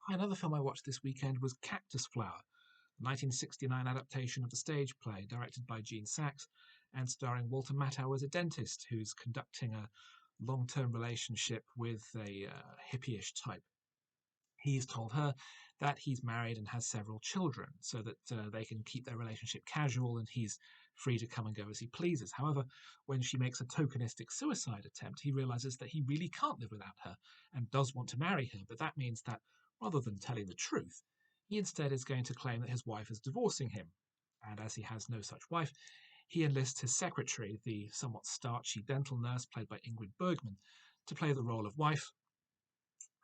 Another film I watched this weekend was Cactus Flower, the 1969 adaptation of the stage play, directed by Gene Saks and starring Walter Matthau as a dentist who's conducting a long-term relationship with a hippie-ish type. He's told her that he's married and has several children so that they can keep their relationship casual and he's free to come and go as he pleases. However, when she makes a tokenistic suicide attempt, he realizes that he really can't live without her and does want to marry her, but that means that rather than telling the truth, he instead is going to claim that his wife is divorcing him. And as he has no such wife, he enlists his secretary, the somewhat starchy dental nurse played by Ingrid Bergman, to play the role of wife,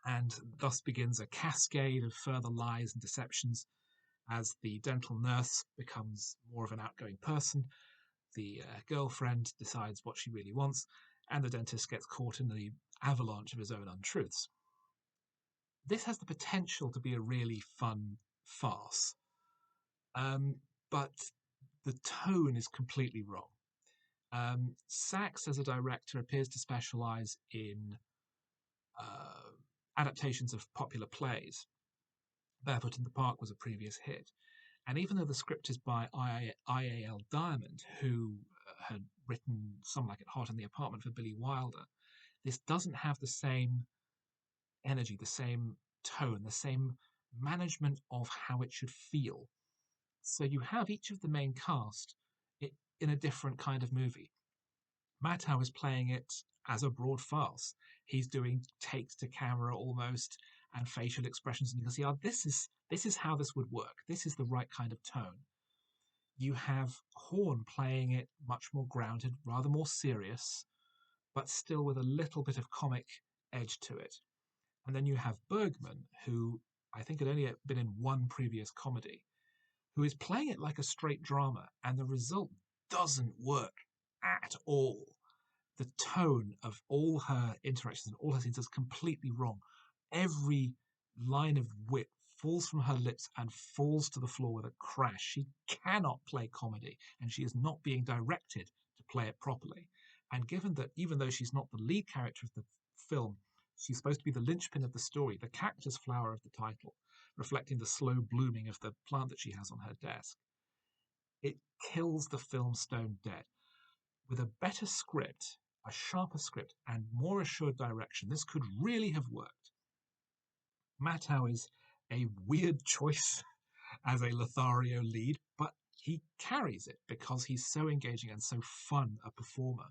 and thus begins a cascade of further lies and deceptions as the dental nurse becomes more of an outgoing person, the girlfriend decides what she really wants, and the dentist gets caught in the avalanche of his own untruths. This has the potential to be a really fun farce, but the tone is completely wrong. Sachs, as a director, appears to specialize in adaptations of popular plays. Barefoot in the Park was a previous hit. And even though the script is by I.A.L. Diamond, who had written Some Like It Hot in the Apartment for Billy Wilder, this doesn't have the same energy, the same tone, the same management of how it should feel. So you have each of the main cast in a different kind of movie. Matthau is playing it as a broad farce. He's doing takes to camera almost and facial expressions, and you can see, this is how this would work. This is the right kind of tone. You have Hawn playing it much more grounded, rather more serious, but still with a little bit of comic edge to it. And then you have Bergman, who I think had only been in one previous comedy, who is playing it like a straight drama, and the result doesn't work at all. The tone of all her interactions and all her scenes is completely wrong. Every line of wit falls from her lips and falls to the floor with a crash. She cannot play comedy, and she is not being directed to play it properly. And given that even though she's not the lead character of the film, she's supposed to be the linchpin of the story, the cactus flower of the title, reflecting the slow blooming of the plant that she has on her desk, it kills the film stone dead. With a better script, a sharper script, and more assured direction, this could really have worked. Matthau is a weird choice as a Lothario lead, but he carries it because he's so engaging and so fun a performer.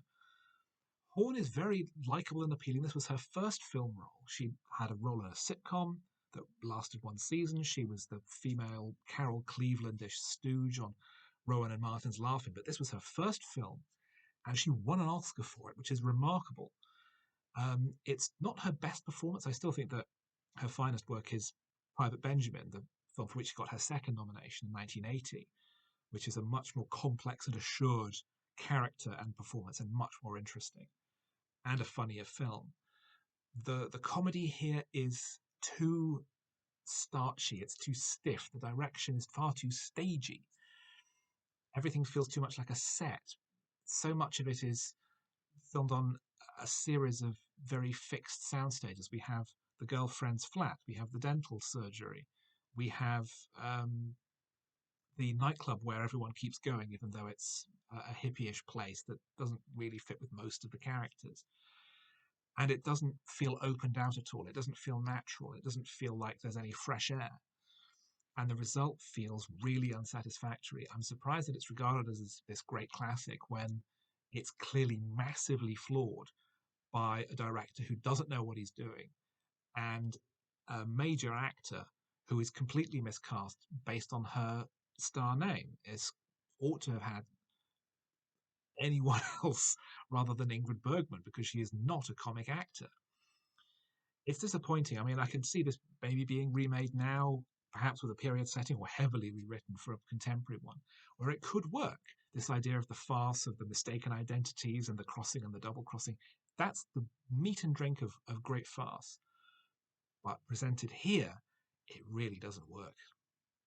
Hawn is very likable and appealing. This was her first film role. She had a role in a sitcom that lasted one season. She was the female Carol Clevelandish stooge on Rowan and Martin's Laughing, but this was her first film, and she won an Oscar for it, which is remarkable. It's not her best performance. I still think that her finest work is Private Benjamin, the film for which she got her second nomination in 1980, which is a much more complex and assured character and performance and much more interesting, and a funnier film. The comedy here is too starchy, it's too stiff, the direction is far too stagey. Everything feels too much like a set. So much of it is filmed on a series of very fixed sound stages. We have the girlfriend's flat, we have the dental surgery, we have the nightclub where everyone keeps going, even though it's a hippie-ish place that doesn't really fit with most of the characters. And it doesn't feel opened out at all. It doesn't feel natural. It doesn't feel like there's any fresh air. And the result feels really unsatisfactory. I'm surprised that it's regarded as this great classic when it's clearly massively flawed by a director who doesn't know what he's doing and a major actor who is completely miscast based on her star name. Is ought to have had anyone else rather than Ingrid Bergman because she is not a comic actor. It's disappointing. I mean, I can see this maybe being remade now, perhaps with a period setting or heavily rewritten for a contemporary one, where it could work. This idea of the farce of the mistaken identities and the crossing and the double crossing, that's the meat and drink of great farce. But presented here, it really doesn't work.